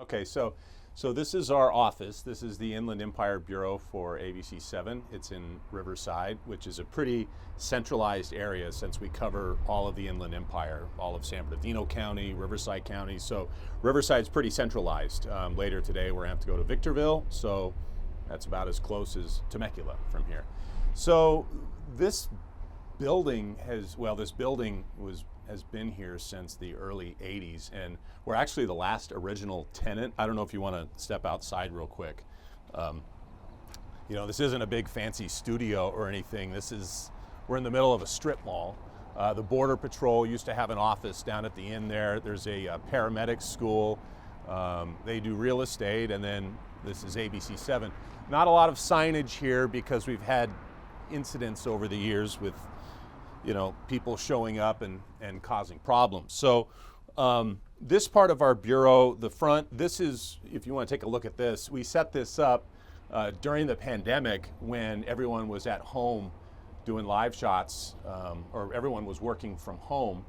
Okay, so this is our office. This is the Inland Empire Bureau for ABC7. It's in Riverside, which is a pretty centralized area since we cover all of the Inland Empire, all of San Bernardino County, Riverside County. So Riverside's pretty centralized. Later today, we're going to have to go to Victorville, so that's about as close as Temecula from here. So this building has been here since the early 80s, and we're actually the last original tenant. I don't know if you want to step outside real quick. You know, this isn't a big fancy studio or anything. We're in the middle of a strip mall. The Border Patrol used to have an office down at the end there. There's a paramedic school. They do real estate, and then this is ABC7. Not a lot of signage here because we've had incidents over the years with, you know, people showing up and causing problems. So this part of our bureau, the front, this is, if you want to take a look at this, we set this up during the pandemic when everyone was at home doing live shots, or everyone was working from home.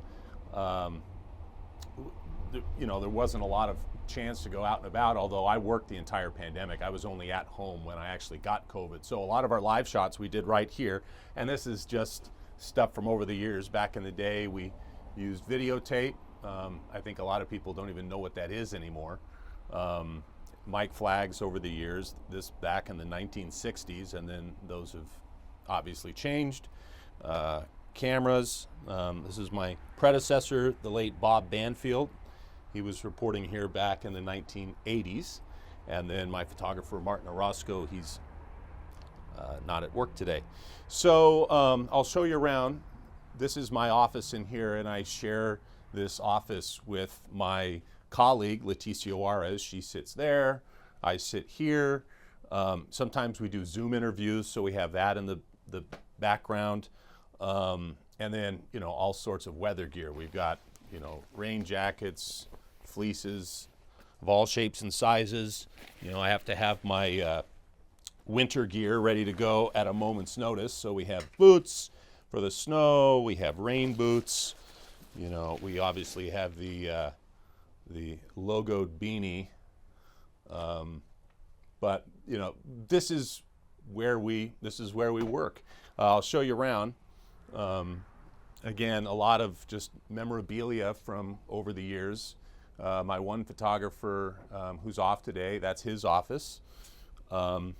You know, there wasn't a lot of chance to go out and about, although I worked the entire pandemic. I was only at home when I actually got COVID. So a lot of our live shots we did right here, and this is just stuff from over the years. Back in the day, we used videotape. I think a lot of people don't even know what that is anymore. Mic flags over the years, this back in the 1960s, and then those have obviously changed. Cameras, this is my predecessor, the late Bob Banfield. He was reporting here back in the 1980s. And then my photographer, Martin Orozco, he's not at work today. So I'll show you around. This is my office in here, and I share this office with my colleague, Leticia Juarez. She sits there, I sit here. Sometimes we do Zoom interviews, so we have that in the background. And then, you know, all sorts of weather gear. We've got, you know, rain jackets, fleeces of all shapes and sizes. You know, I have to have my winter gear ready to go at a moment's notice. So we have boots for the snow, we have rain boots. You know, we obviously have the logoed beanie. But you know, this is where we work. I'll show you around. Again, a lot of just memorabilia from over the years. My one photographer who's off today, that's his office. And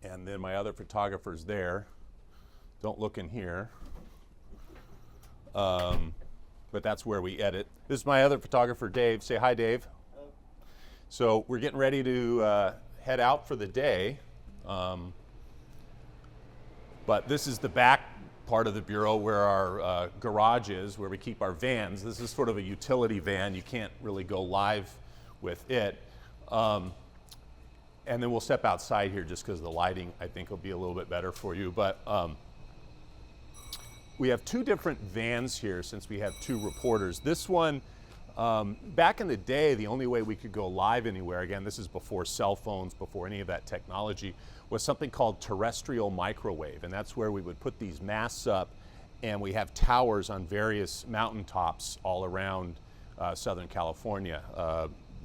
then my other photographer's there. Don't look in here. But that's where we edit. This is my other photographer, Dave. Say hi, Dave. Hello. So we're getting ready to head out for the day. But this is the back part of the bureau where our garage is, where we keep our vans. This is sort of a utility van. You can't really go live with it. And then we'll step outside here just because the lighting, I think, will be a little bit better for you. But we have two different vans here since we have two reporters. This one, back in the day, the only way we could go live anywhere, again, this is before cell phones, before any of that technology, was something called terrestrial microwave. And that's where we would put these masts up, and we have towers on various mountaintops all around Southern California.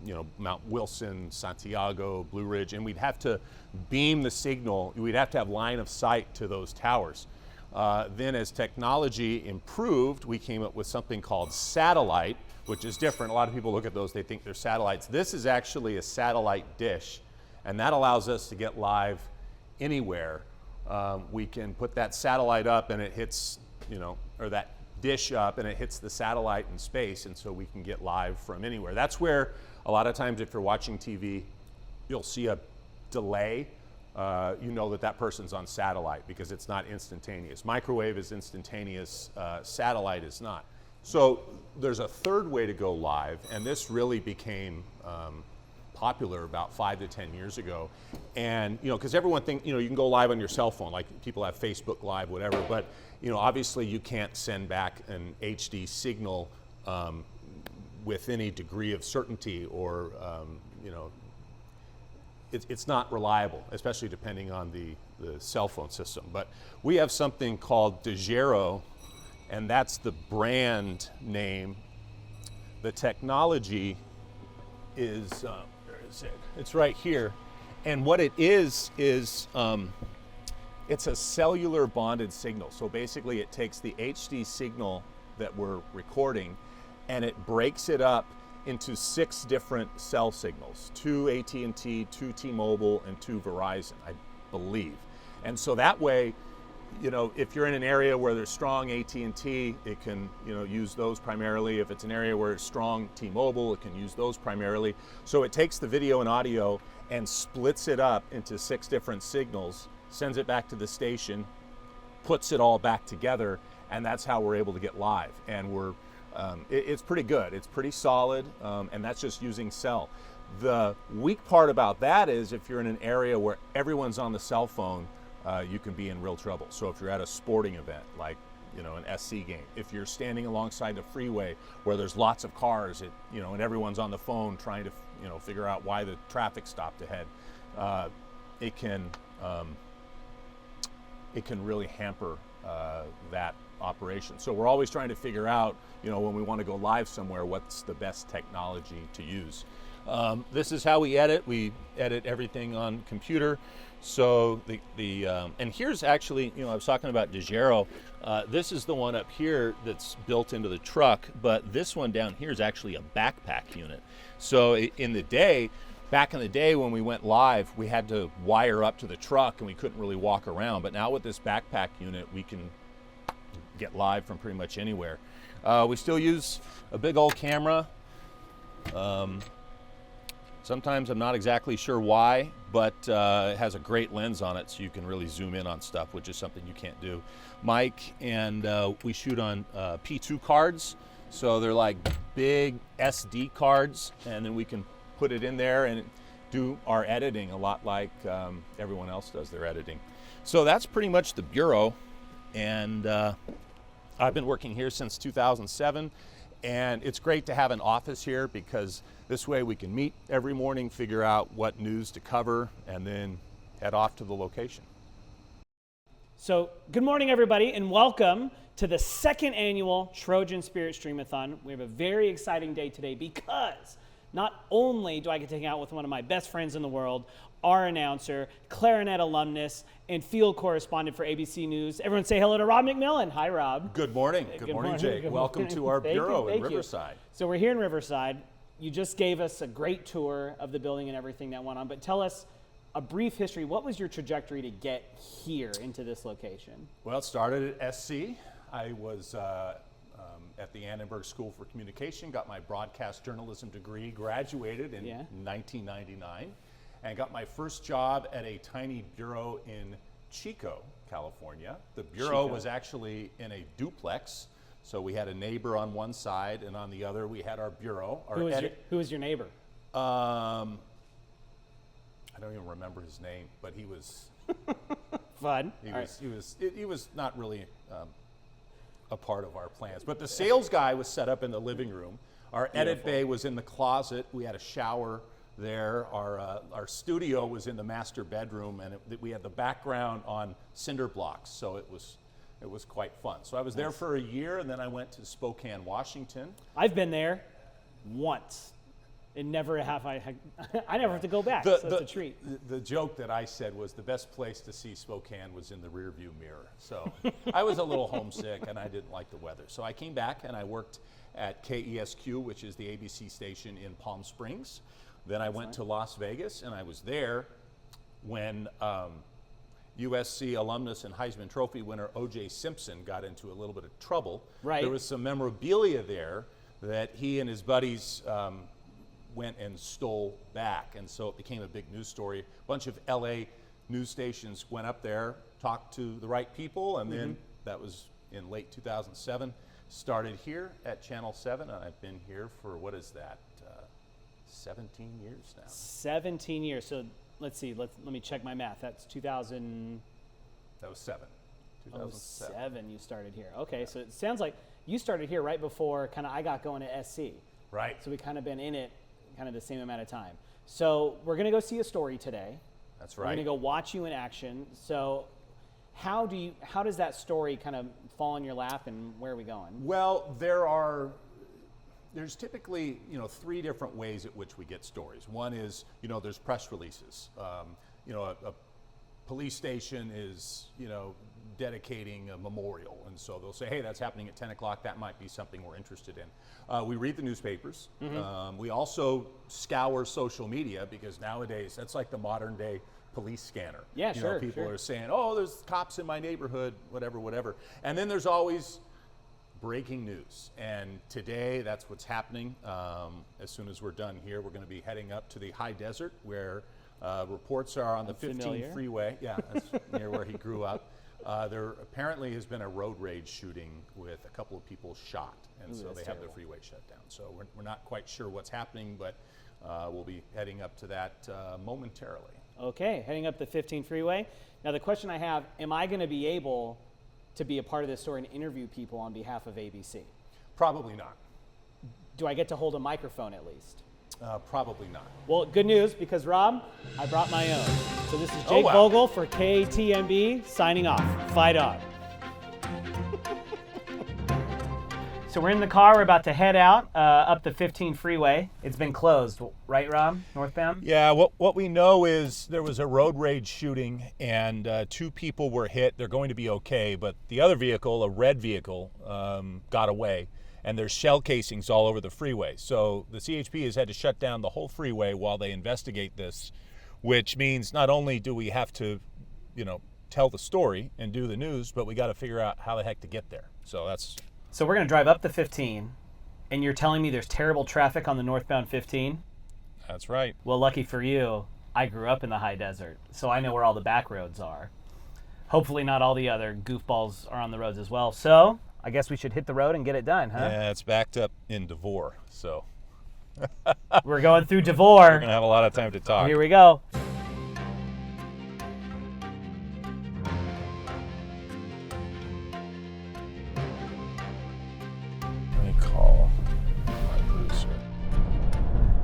You know, Mount Wilson, Santiago, Blue Ridge, and we'd have to beam the signal. We'd have to have line of sight to those towers. Then as technology improved, we came up with something called satellite, which is different. A lot of people look at those, they think they're satellites. This is actually a satellite dish, and that allows us to get live anywhere. We can put that satellite up and it hits, you know, or that dish up and it hits the satellite in space, and so we can get live from anywhere. That's where a lot of times if you're watching TV, you'll see a delay. You know that person's on satellite because it's not instantaneous. Microwave is instantaneous, satellite is not. So there's a third way to go live, and this really became popular about 5 to 10 years ago. And, you know, because everyone thinks, you know, you can go live on your cell phone, like people have Facebook Live, whatever, but, you know, obviously you can't send back an HD signal with any degree of certainty, or, you know, it's not reliable, especially depending on the cell phone system. But we have something called Dejero, and that's the brand name. The technology is, where is it? It's right here. And what it is it's a cellular bonded signal. So basically it takes the HD signal that we're recording and it breaks it up into 6 different cell signals, 2 AT&T, 2 T-Mobile, and 2 Verizon, I believe. And so that way, you know, if you're in an area where there's strong AT&T, it can, you know, use those primarily. If it's an area where it's strong T-Mobile, it can use those primarily. So it takes the video and audio and splits it up into 6 different signals, sends it back to the station, puts it all back together, and that's how we're able to get live. And we're, it's pretty good. It's pretty solid, and that's just using cell. The weak part about that is if you're in an area where everyone's on the cell phone, you can be in real trouble. So if you're at a sporting event, like, you know, an SC game, if you're standing alongside the freeway where there's lots of cars, you know, and everyone's on the phone trying to, you know, figure out why the traffic stopped ahead, it can really hamper that operation. So we're always trying to figure out, you know, when we want to go live somewhere, what's the best technology to use. This is how we edit. We edit everything on computer. So and here's actually, you know, I was talking about DeGero. This is the one up here that's built into the truck, but this one down here is actually a backpack unit. So back in the day when we went live, we had to wire up to the truck and we couldn't really walk around. But now with this backpack unit, we can get live from pretty much anywhere. We still use a big old camera. Sometimes I'm not exactly sure why, but it has a great lens on it, so you can really zoom in on stuff, which is something you can't do. Mike and we shoot on P2 cards, so they're like big SD cards, and then we can put it in there and do our editing a lot like everyone else does their editing. So that's pretty much the Bureau, and I've been working here since 2007. And it's great to have an office here because this way we can meet every morning, figure out what news to cover, and then head off to the location. So good morning, everybody, and welcome to the 2nd annual Trojan Spirit Streamathon. We have a very exciting day today because not only do I get to hang out with one of my best friends in the world, our announcer, clarinet alumnus, and field correspondent for ABC News. Everyone say hello to Rob McMillan. Hi, Rob. Good morning. Good morning, Jake. Welcome to our bureau in Riverside. So we're here in Riverside. You just gave us a great tour of the building and everything that went on, but tell us a brief history. What was your trajectory to get here into this location? Well, it started at SC. I was at the Annenberg School for Communication, got my broadcast journalism degree, graduated in 1999. And got my first job at a tiny bureau in Chico, California. The bureau was actually in a duplex, so we had a neighbor on one side, and on the other we had our bureau. Who was your neighbor? I don't even remember his name, but he was fun. He was not really a part of our plans. But the sales guy was set up in the living room. Our edit bay was in the closet. We had a shower there. Our studio was in the master bedroom, and we had the background on cinder blocks, so it was quite fun. So I was there for a year, and then I went to Spokane, Washington. I've been there once, and never have I never have to go back. So that's a treat. The joke that I said was the best place to see Spokane was in the rearview mirror. So I was a little homesick, and I didn't like the weather. So I came back, and I worked at KESQ, which is the ABC station in Palm Springs. Then I went to Las Vegas, and I was there when USC alumnus and Heisman Trophy winner O.J. Simpson got into a little bit of trouble. Right. There was some memorabilia there that he and his buddies went and stole back, and so it became a big news story. A bunch of LA news stations went up there, talked to the right people, and then that was in late 2007. Started here at Channel 7, and I've been here for, what is that? 17 years now. 17 years. So let's see. Let me check my math. That's 2000. That was 2007. You started here. Okay, so it sounds like you started here right before kind of I got going at SC. Right. So we kind of been in it kind of the same amount of time. So we're going to go see a story today. That's right. We're going to go watch you in action. So how does that story kind of fall in your lap, and where are we going? Well, there's there's typically, three different ways at which we get stories. One is, there's press releases. A police station is, dedicating a memorial, and so they'll say, hey, that's happening at 10 o'clock, that might be something we're interested in. We read the newspapers. We also scour social media, because nowadays that's like the modern day police scanner. Yeah, sure. People are saying, oh, there's cops in my neighborhood, whatever. And then there's always breaking news, and today that's what's happening. As soon as we're done here, we're going to be heading up to the high desert, where reports are on the 15 freeway. Yeah, that's near where he grew up. There apparently has been a road rage shooting with a couple of people shot, and so they have the freeway shut down. So we're not quite sure what's happening, but we'll be heading up to that momentarily. Okay, heading up the 15 freeway. Now the question I have, am I going to be able to be a part of this story and interview people on behalf of ABC? Probably not. Do I get to hold a microphone at least? Probably not. Well, good news, because Rob, I brought my own. So this is Jake Vogel for KTMB signing off. Fight on. So we're in the car. We're about to head out up the 15 freeway. It's been closed, right, Rob? Northbound? Yeah, what we know is there was a road rage shooting, and 2 people were hit. They're going to be okay, but the other vehicle, a red vehicle, got away, and there's shell casings all over the freeway. So the CHP has had to shut down the whole freeway while they investigate this, which means not only do we have to, tell the story and do the news, but we got to figure out how the heck to get there. So we're going to drive up the 15, and you're telling me there's terrible traffic on the northbound 15? That's right. Well, lucky for you, I grew up in the high desert, so I know where all the back roads are. Hopefully not all the other goofballs are on the roads as well. So I guess we should hit the road and get it done, huh? Yeah, it's backed up in Devore, so. We're going through Devore. We're going to have a lot of time to talk. Here we go.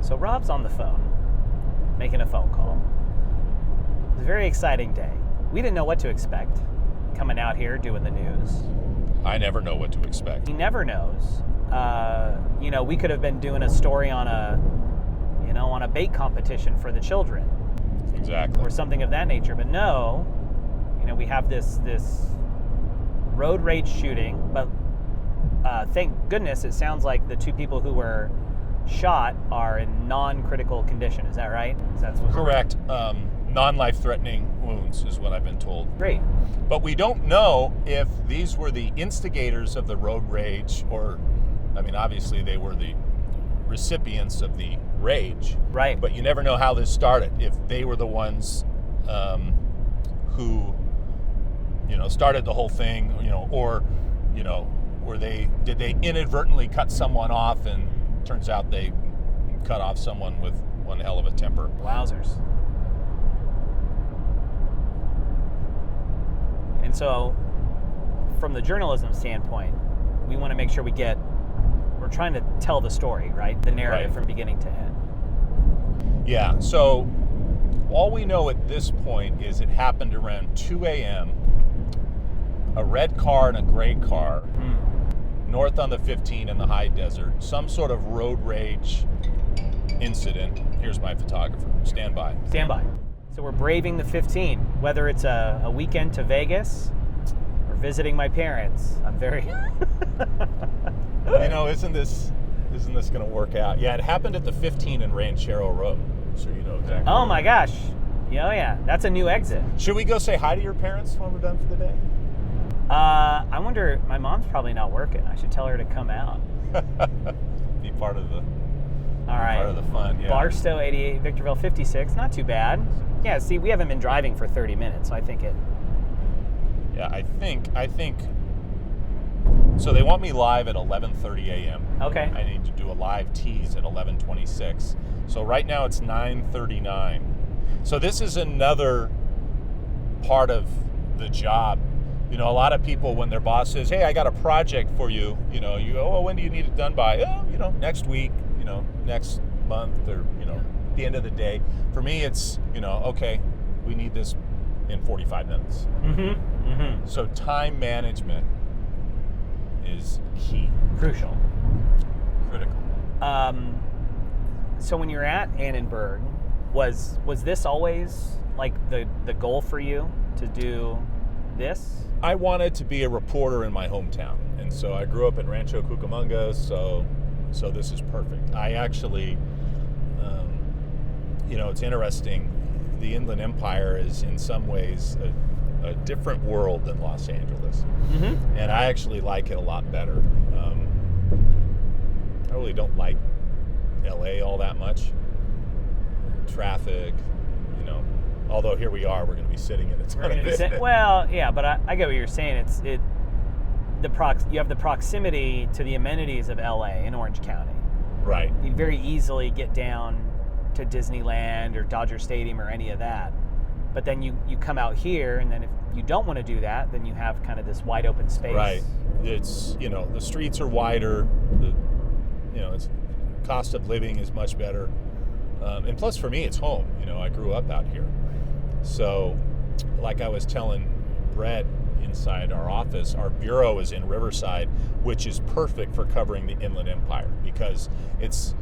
So Rob's on the phone, making a phone call. It's a very exciting day. We didn't know what to expect coming out here doing the news. I never know what to expect. He never knows. We could have been doing a story on a bait competition for the children. Exactly. Or something of that nature. But no, we have this road rage shooting. But thank goodness it sounds like the 2 people who were shot are in non-critical condition. Is that right? Correct. Non-life-threatening wounds is what I've been told. Great. But we don't know if these were the instigators of the road rage, or, obviously they were the recipients of the rage. Right. But you never know how this started. If they were the ones who, started the whole thing, or, did they inadvertently cut someone off, and turns out they cut off someone with one hell of a temper. Wowzers. And so, from the journalism standpoint, we want to make sure we're trying to tell the story, right? The narrative from beginning to end. Yeah, so all we know at this point is it happened around 2 a.m. A red car and a gray car. North on the 15 in the high desert, some sort of road rage incident. Here's my photographer. Stand by. Stand by. So we're braving the 15, whether it's a weekend to Vegas or visiting my parents. I'm very... Isn't this going to work out? Yeah, it happened at the 15 in Ranchero Road, so you know exactly. Oh my gosh. Yeah, that's a new exit. Should we go say hi to your parents when we're done for the day? I wonder, my mom's probably not working. I should tell her to come out. Be part of the part of the fun. Yeah. Barstow 88, Victorville 56, not too bad. Yeah, see, we haven't been driving for 30 minutes, so I think it... Yeah, I think... So they want me live at 11:30 a.m. Okay. I need to do a live tease at 11:26. So right now it's 9:39. So this is another part of the job. A lot of people, when their boss says, hey, I got a project for you, you go, oh, when do you need it done by? Oh, next week, next month, or, at the end of the day. For me, it's, okay, we need this in 45 minutes. So time management is key. Crucial. Critical. So when you're at Annenberg, was this always like the goal for you to do this? I wanted to be a reporter in my hometown, and so I grew up in Rancho Cucamonga, so this is perfect. I actually, it's interesting. The Inland Empire is in some ways a different world than Los Angeles, and I actually like it a lot better. I really don't like LA all that much. Traffic, although here we are, we're going to be sitting in a ton of it. Well, yeah, but I get what you're saying. You have the proximity to the amenities of LA in Orange County. Right. You'd very easily get down to Disneyland or Dodger Stadium or any of that. But then you come out here, and then if you don't want to do that, then you have kind of this wide open space. Right. It's, the streets are wider. It's cost of living is much better. And plus for me, it's home. I grew up out here. So like I was telling Brett inside our office, our bureau is in Riverside, which is perfect for covering the Inland Empire because it's,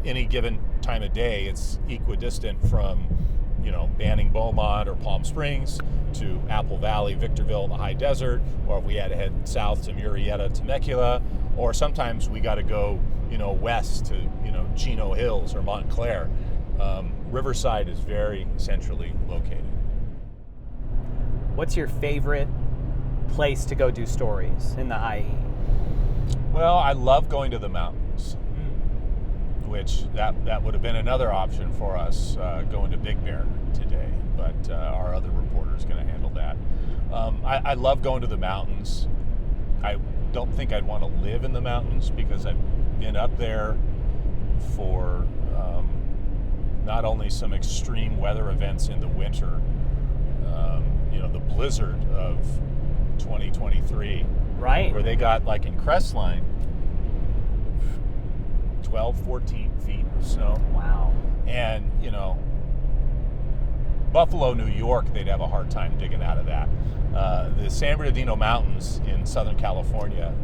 any given time of day, it's equidistant from, Banning Beaumont or Palm Springs to Apple Valley, Victorville, the high desert, or if we had to head south to Murrieta, Temecula, or sometimes we got to go, west to, Chino Hills or Montclair. Riverside is very centrally located. What's your favorite place to go do stories in the IE? Well, I love going to the mountains, which that would have been another option for us going to Big Bear today, but our other reporter is going to handle that. I love going to the mountains. I don't think I'd want to live in the mountains because I've been up there for not only some extreme weather events in the winter, the blizzard of 2023, right, where they got, like in Crestline, 12, 14 feet of snow. Wow. And, Buffalo, New York, they'd have a hard time digging out of that. The San Bernardino Mountains in Southern California,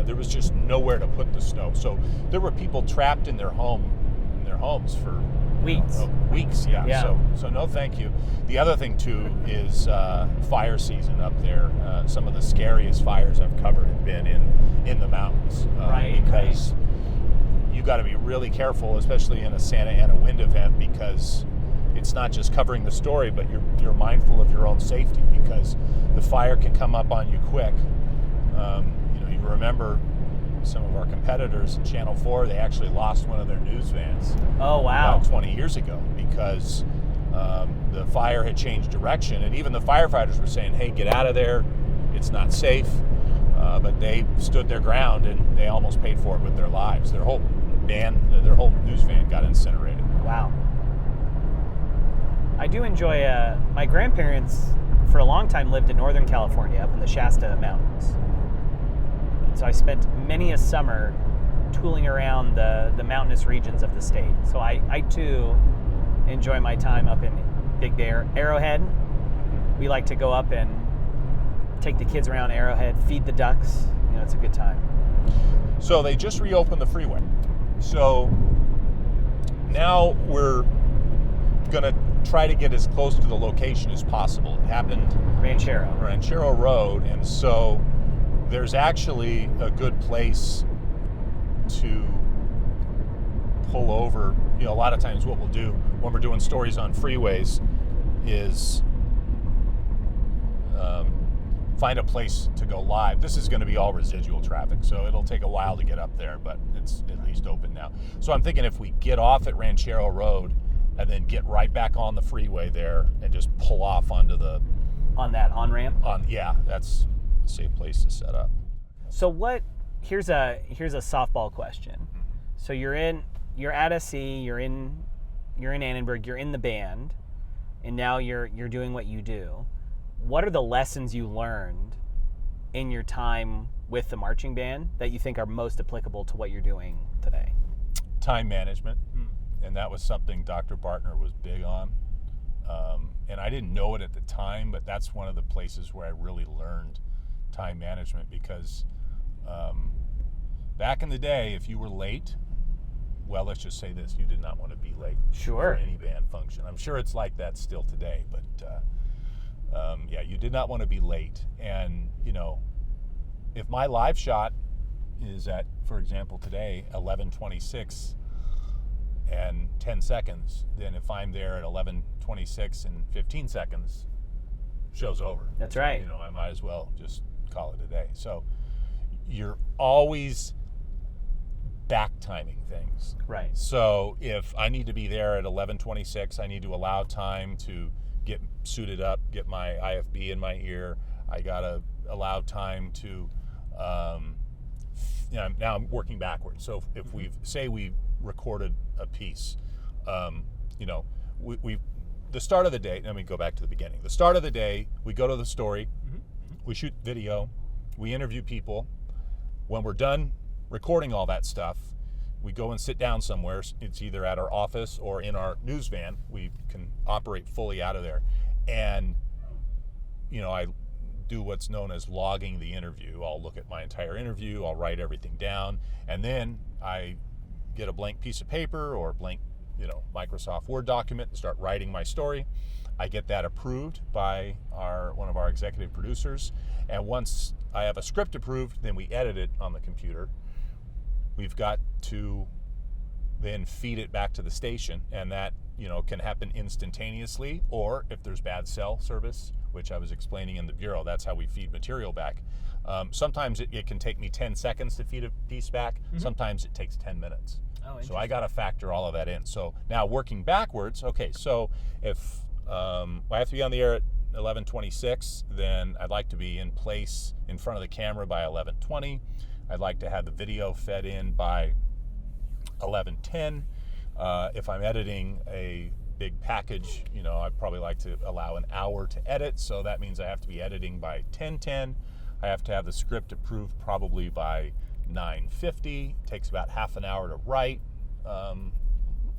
there was just nowhere to put the snow. So there were people trapped in their homes for weeks. Yeah. So no, thank you. The other thing too is fire season up there. Some of the scariest fires I've covered have been in the mountains, because you got to be really careful, especially in a Santa Ana wind event, because it's not just covering the story, but you're mindful of your own safety because the fire can come up on you quick. You remember some of our competitors in Channel 4, they actually lost one of their news vans. Oh, wow. About 20 years ago because the fire had changed direction, and even the firefighters were saying, hey, get out of there, it's not safe. But they stood their ground, and they almost paid for it with their lives. Their whole news van got incinerated. Wow. I do enjoy, my grandparents for a long time lived in Northern California up in the Shasta Mountains. So I spent many a summer tooling around the mountainous regions of the state. So I too enjoy my time up in Big Bear. Arrowhead, we like to go up and take the kids around Arrowhead, feed the ducks. It's a good time. So they just reopened the freeway. So now we're going to try to get as close to the location as possible. It happened Ranchero Road, and so there's actually a good place to pull over. A lot of times what we'll do when we're doing stories on freeways is find a place to go live. This is going to be all residual traffic, so it'll take a while to get up there, but it's at least open now. So I'm thinking if we get off at Ranchero Road and then get right back on the freeway there and just pull off onto on that on-ramp? That's a safe place to set up. So here's a softball question. So you're at SC, you're in Annenberg, you're in the band, and now you're doing what you do. What are the lessons you learned in your time with the marching band that you think are most applicable to what you're doing today? Time management, and that was something Dr. Bartner was big on. And I didn't know it at the time, but that's one of the places where I really learned time management because back in the day, if you were late well, let's just say this, you did not want to be late Sure. for any band function. I'm sure it's like that still today, but yeah, you did not want to be late. And, if my live shot is at, for example, today, 11:26 and 10 seconds, then if I'm there at 11:26 and 15 seconds, show's over. That's right. I might as well just call it a day. So you're always back timing things. Right. So if I need to be there at 11:26, I need to allow time to get suited up, get my IFB in my ear. I gotta allow time to, now I'm working backwards. So if we recorded a piece, we the start of the day, let me go back to the beginning. The start of the day, we go to the story, we shoot video, we interview people. When we're done recording all that stuff, we go and sit down somewhere. It's either at our office or in our news van. We can operate fully out of there. And, I do what's known as logging the interview. I'll look at my entire interview, I'll write everything down, and then I get a blank piece of paper or a blank, Microsoft Word document and start writing my story. I get that approved by one of our executive producers. And once I have a script approved, then we edit it on the computer. We've got to then feed it back to the station, and that can happen instantaneously, or if there's bad cell service, which I was explaining in the Bureau, that's how we feed material back. Sometimes it can take me 10 seconds to feed a piece back. Sometimes it takes 10 minutes. So I got to factor all of that in. So now working backwards, okay, so if I have to be on the air at 11:26, then I'd like to be in place in front of the camera by 11:20. I'd like to have the video fed in by 11:10. If I'm editing a big package, I'd probably like to allow an hour to edit, so that means I have to be editing by 10:10. I have to have the script approved probably by 9:50. Takes about half an hour to write,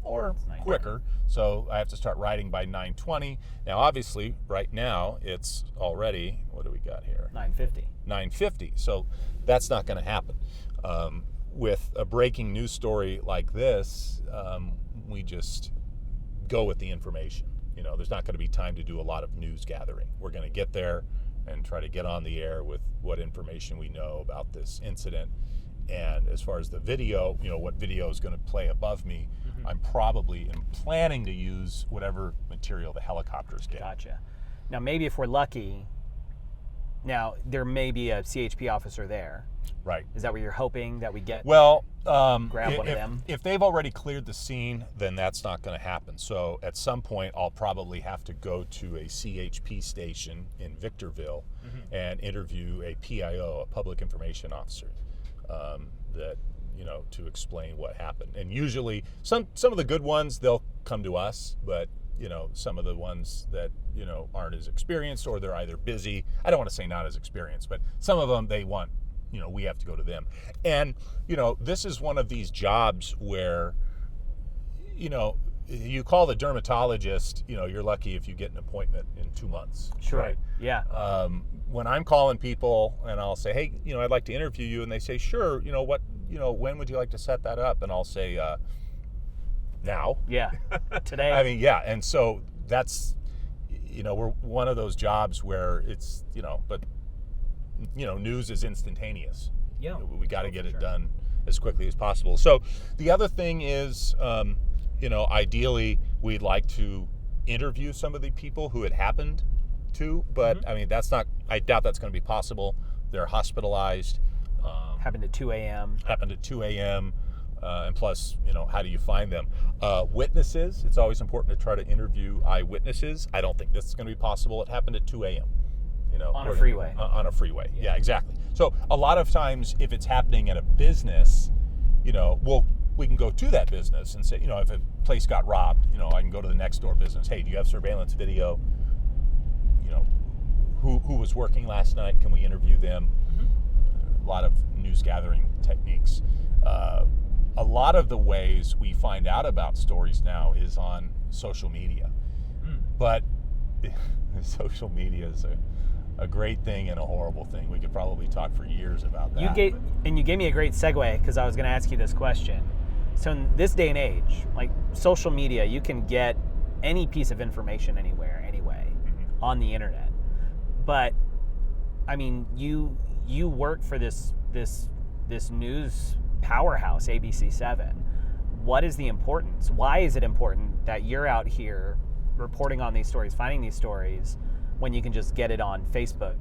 or quicker, so I have to start writing by 9:20. Now, obviously, right now, it's already, what do we got here? 9:50. 9:50, so that's not going to happen. With a breaking news story like this, we just go with the information. There's not going to be time to do a lot of news gathering. We're going to get there and try to get on the air with what information we know about this incident. And as far as the video, what video is going to play above me, I'm probably planning to use whatever material the helicopters get. Gotcha. Now, maybe if we're lucky, now there may be a CHP officer there. Right. Is that what you're hoping that we get? Well, grab one of them? If they've already cleared the scene, then that's not going to happen. So at some point, I'll probably have to go to a CHP station in Victorville and interview a PIO, a public information officer, that to explain what happened. And usually, some of the good ones, they'll come to us, but some of the ones that aren't as experienced, or they're either busy. I don't want to say not as experienced, but some of them they want. We have to go to them. And, this is one of these jobs where, you call the dermatologist, you're lucky if you get an appointment in 2 months. Sure. Right? Yeah. When I'm calling people and I'll say, hey, I'd like to interview you, and they say, sure, when would you like to set that up? And I'll say, now. Yeah. Today. I mean, yeah. And so that's, we're one of those jobs where it's, but news is instantaneous. Yeah. We got to get it done as quickly as possible. So the other thing is, ideally we'd like to interview some of the people who it happened to, but I mean, I doubt that's going to be possible. They're hospitalized. Happened at 2 a.m. And plus, how do you find them? Witnesses, it's always important to try to interview eyewitnesses. I don't think this is going to be possible. It happened at 2 a.m. On a freeway. On a freeway, yeah, exactly. So a lot of times, if it's happening at a business, we can go to that business and say, if a place got robbed, I can go to the next door business. Hey, do you have surveillance video? Who was working last night? Can we interview them? A lot of news gathering techniques. A lot of the ways we find out about stories now is on social media, but social media is a great thing and a horrible thing. We could probably talk for years about that. You gave me a great segue, because I was going to ask you this question. So in this day and age, like social media, you can get any piece of information anywhere, anyway, on the internet. But I mean, you work for this news powerhouse, ABC7. What is the importance? Why is it important that you're out here reporting on these stories, finding these stories, when you can just get it on Facebook?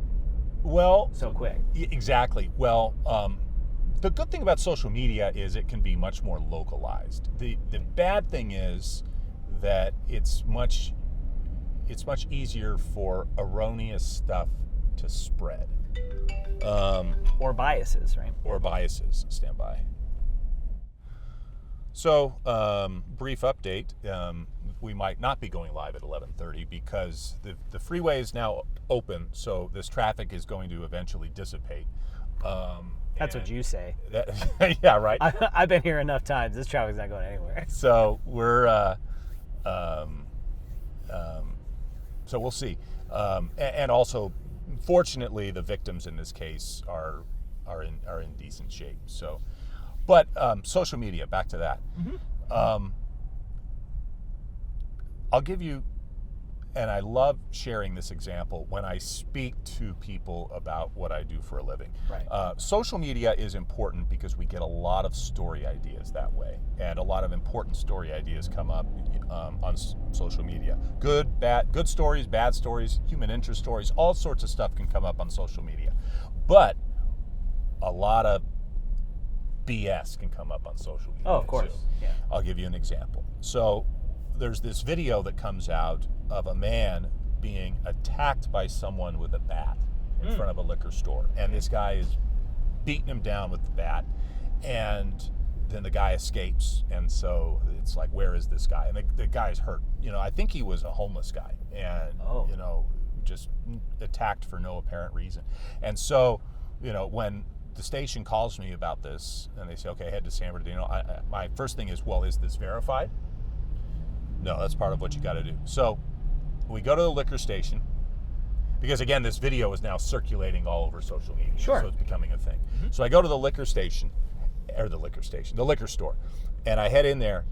Well, so quick. Exactly. Well, the good thing about social media is it can be much more localized. The bad thing is that it's much easier for erroneous stuff to spread. Or biases, right? Or biases. Stand by. So, brief update. We might not be going live at 11:30 because the freeway is now open, so this traffic is going to eventually dissipate. That's what you say. Yeah, right. I've been here enough times. This traffic's not going anywhere. So we're, so we'll see. And also, fortunately, the victims in this case are in decent shape. So, but social media. Back to that. I'll give you, and I love sharing this example when I speak to people about what I do for a living. Right. Social media is important because we get a lot of story ideas that way, and a lot of important story ideas come up on social media. Good stories, bad stories, human interest stories, all sorts of stuff can come up on social media. But a lot of BS can come up on social media. Oh, of course. Too. Yeah. I'll give you an example. So there's this video that comes out of a man being attacked by someone with a bat in front of a liquor store. And this guy is beating him down with the bat. And then the guy escapes. And so it's like, where is this guy? And the guy's hurt. I think he was a homeless guy. And, just attacked for no apparent reason. And so, when the station calls me about this and they say, okay, head to San Bernardino, my first thing is, well, is this verified? No, that's part of what you got to do. So we go to the liquor station because, again, this video is now circulating all over social media. Sure. So it's becoming a thing. So I go to the liquor store, and I head in there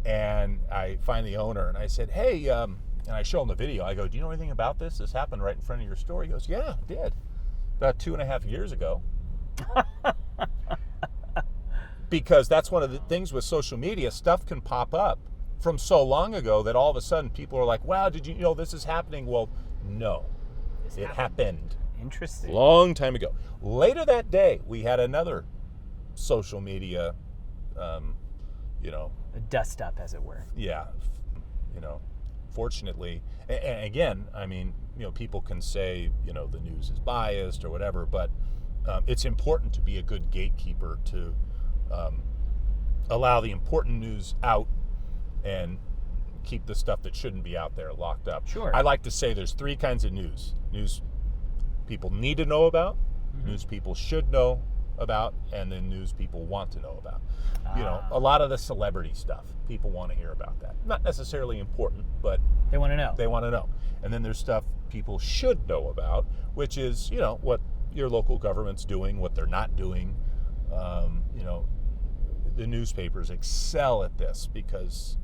and I find the owner and I said, hey, and I show him the video. I go, do you know anything about this? This happened right in front of your store. He goes, yeah, it did. About 2.5 years ago. Because that's one of the things with social media. Stuff can pop up from so long ago that all of a sudden people are like, wow, did you know this is happening? Well, no, it happened. Interesting. Long time ago. Later that day, we had another social media, A dust up, as it were. Yeah, fortunately, and again, I mean, people can say, the news is biased or whatever, but it's important to be a good gatekeeper to allow the important news out and keep the stuff that shouldn't be out there locked up. Sure. I like to say there's 3 kinds of news. News people need to know about, news people should know about, and then news people want to know about. A lot of the celebrity stuff, people want to hear about that. Not necessarily important, but They want to know. they want to know. And then there's stuff people should know about, which is, what your local government's doing, what they're not doing. The newspapers excel at this because,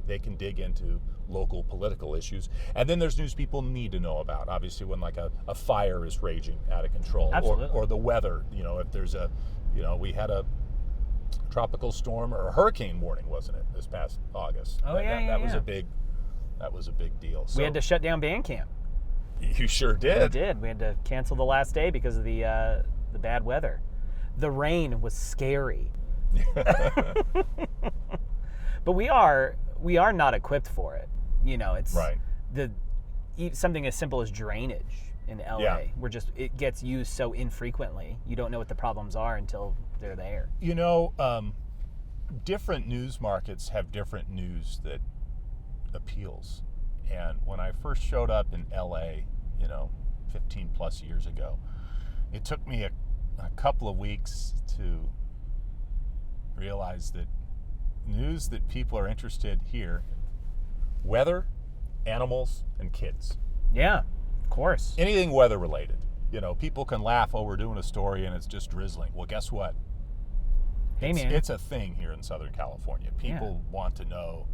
they can dig into local political issues. And then there's news people need to know about, obviously, when like a fire is raging out of control. Absolutely. Or the weather, if there's we had a tropical storm or a hurricane warning, wasn't it, this past August? Oh, That was a big deal. So We had to shut down band camp. You sure did. We did. We had to cancel the last day because of the bad weather. The rain was scary. But we are not equipped for it. It's Right. Something as simple as drainage in LA. Yeah. It gets used so infrequently. You don't know what the problems are until they're there. Different news markets have different news that appeals. And when I first showed up in LA, 15 plus years ago, it took me a couple of weeks to realize that news that people are interested here, weather, animals, and kids. Yeah, of course. Anything weather related. People can laugh, oh, we're doing a story and it's just drizzling. Well, guess what? Hey, man. It's a thing here in Southern California. People want to know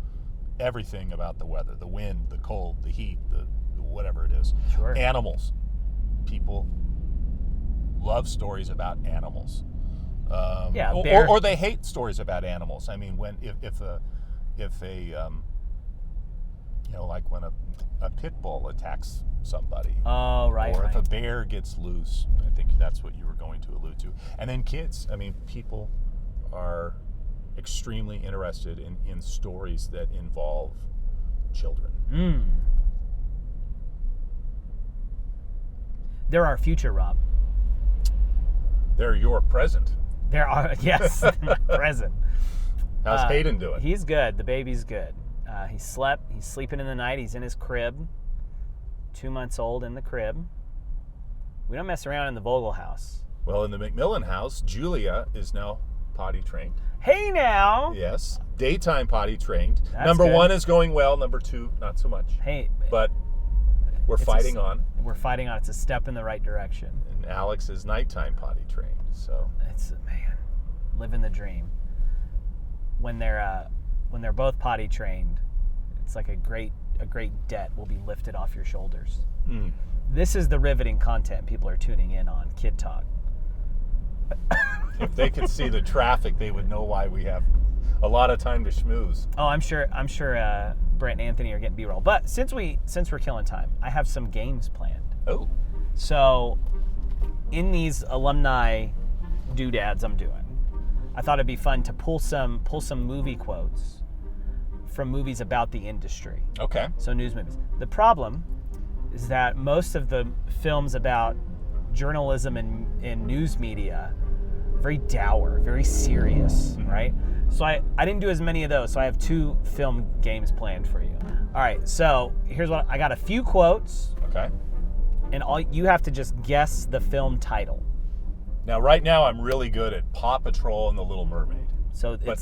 everything about the weather, the wind, the cold, the heat, the whatever it is. Sure. Animals. People love stories about animals. Or they hate stories about animals. I mean, if a like when a pit bull attacks somebody. Oh, right. Or if a bear gets loose. I think that's what you were going to allude to. And then kids. I mean, people are extremely interested in stories that involve children. They're our future, Rob. They're your present. There are, yes, present. How's Hayden doing? He's good. The baby's good. He slept. He's sleeping in the night. He's in his crib. 2 months old in the crib. We don't mess around in the Vogel house. Well, in the McMillan house, Julia is now potty trained. Hey now! Yes, daytime potty trained. That's Number good. 1 is going well. Number 2, not so much. Hey, but we're fighting on. We're fighting on. It's a step in the right direction. And Alex is nighttime potty trained. So it's living the dream. When they're both potty trained, it's like a great debt will be lifted off your shoulders. This is the riveting content people are tuning in on. Kid Talk. If they could see the traffic, they would know why we have a lot of time to schmooze. Oh, I'm sure. Brett and Anthony are getting B-roll. But since we're killing time, I have some games planned. Oh. So, in these alumni doodads I'm doing, I thought it'd be fun to pull some movie quotes from movies about the industry. Okay. So news movies. The problem is that most of the films about journalism and news media are very dour, very serious, right? So I didn't do as many of those, so I have 2 film games planned for you. All right, so here's what I got: a few quotes. Okay. And all you have to just guess the film title. Now, right now, I'm really good at Paw Patrol and The Little Mermaid. So it's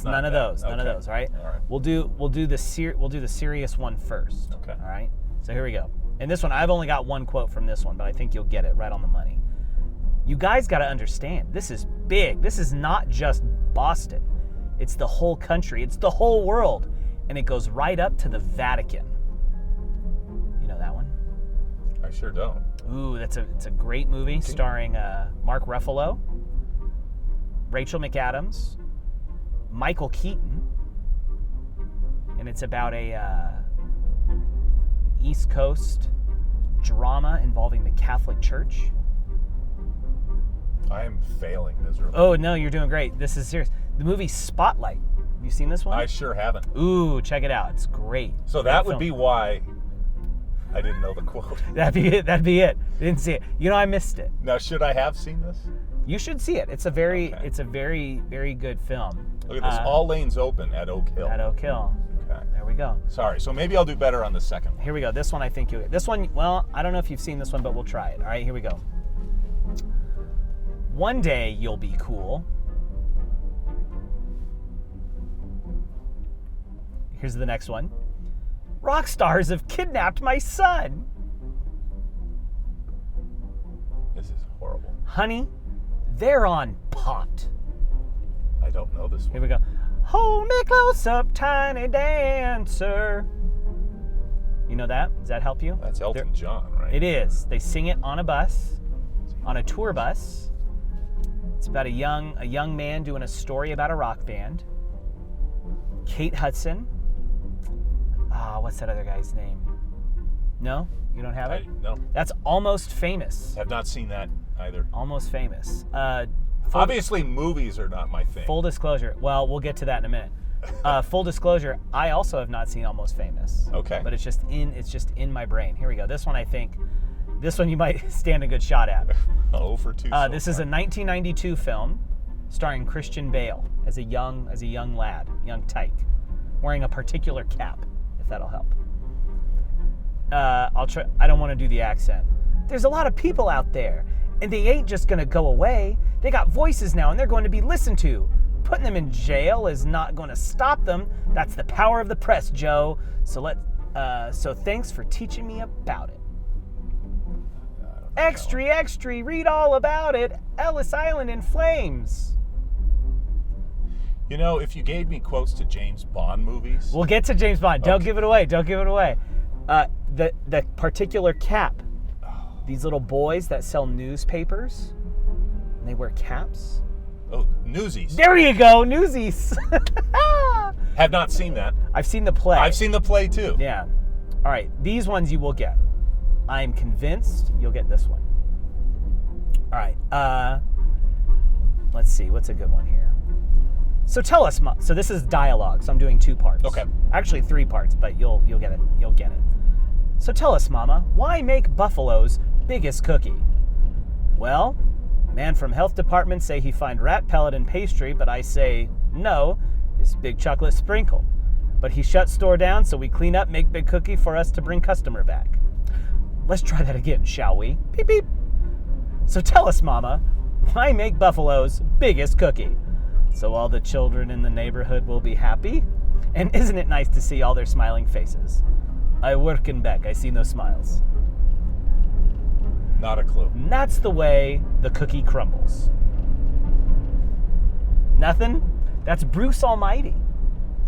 none of those. None of those, right? All right. We'll do the serious one first. Okay. All right. So here we go. And this one, I've only got one quote from this one, but I think you'll get it right on the money. You guys got to understand, this is big. This is not just Boston. It's the whole country. It's the whole world. And it goes right up to the Vatican. You know that one? I sure don't. Ooh, it's a great movie starring Mark Ruffalo, Rachel McAdams, Michael Keaton, and it's about a East Coast drama involving the Catholic Church. I am failing miserably. Oh, no, you're doing great. This is serious. The movie Spotlight. Have you seen this one? I sure haven't. Ooh, check it out. It's great. So that would be why I didn't know the quote. That'd be it. Didn't see it. You know, I missed it. Now, should I have seen this? You should see it. It's a very very good film. Look at this. All lanes open at Oak Hill. At Oak Hill. Okay. There we go. Sorry. So maybe I'll do better on the second one. Here we go. This one I think you'll get. This one, well, I don't know if you've seen this one, but we'll try it. All right, here we go. One day you'll be cool. Here's the next one. Rock stars have kidnapped my son. This is horrible. Honey, they're on pot. I don't know this one. Here we go. Hold me close up, tiny dancer. You know that? Does that help you? That's Elton John, right? It is. They sing it on a bus, on a tour bus. It's about a young man doing a story about a rock band. Kate Hudson. What's that other guy's name? No? You don't have it? No. That's Almost Famous. Have not seen that either. Almost Famous. Obviously, movies are not my thing. Full disclosure. Well, we'll get to that in a minute. Full disclosure, I also have not seen Almost Famous. Okay. But it's just in my brain. Here we go. This one you might stand a good shot at. Oh, for 2. This is a 1992 film starring Christian Bale as a young lad, young tyke, wearing a particular cap, if that'll help. I'll try. I don't want to do the accent. There's a lot of people out there, and they ain't just gonna go away. They got voices now, and they're going to be listened to. Putting them in jail is not going to stop them. That's the power of the press, Joe. So thanks for teaching me about it. Extra, read all about it. Ellis Island in flames. You know, if you gave me quotes to James Bond movies. We'll get to James Bond. Don't Okay. give it away. Don't give it away. The particular cap. These little boys that sell newspapers, and they wear caps. Oh, Newsies. There you go, Newsies. Have not seen that. I've seen the play. I've seen the play too. Yeah. All right, these ones you will get. I'm convinced you'll get this one. All right. Let's see. What's a good one here? So tell us, so this is dialogue. So I'm doing 2 parts. Okay. Actually 3 parts, but you'll get it. You'll get it. So tell us, Mama, why make Buffalo's biggest cookie? Well, man from health department say he find rat pellet in pastry, but I say no, it's big chocolate sprinkle. But he shut store down, so we clean up, make big cookie for us to bring customer back. Let's try that again, shall we? Beep beep. So tell us, Mama, why make Buffalo's biggest cookie? So all the children in the neighborhood will be happy? And isn't it nice to see all their smiling faces? I work in back, I see no smiles. Not a clue. And that's the way the cookie crumbles. Nothing? That's Bruce Almighty.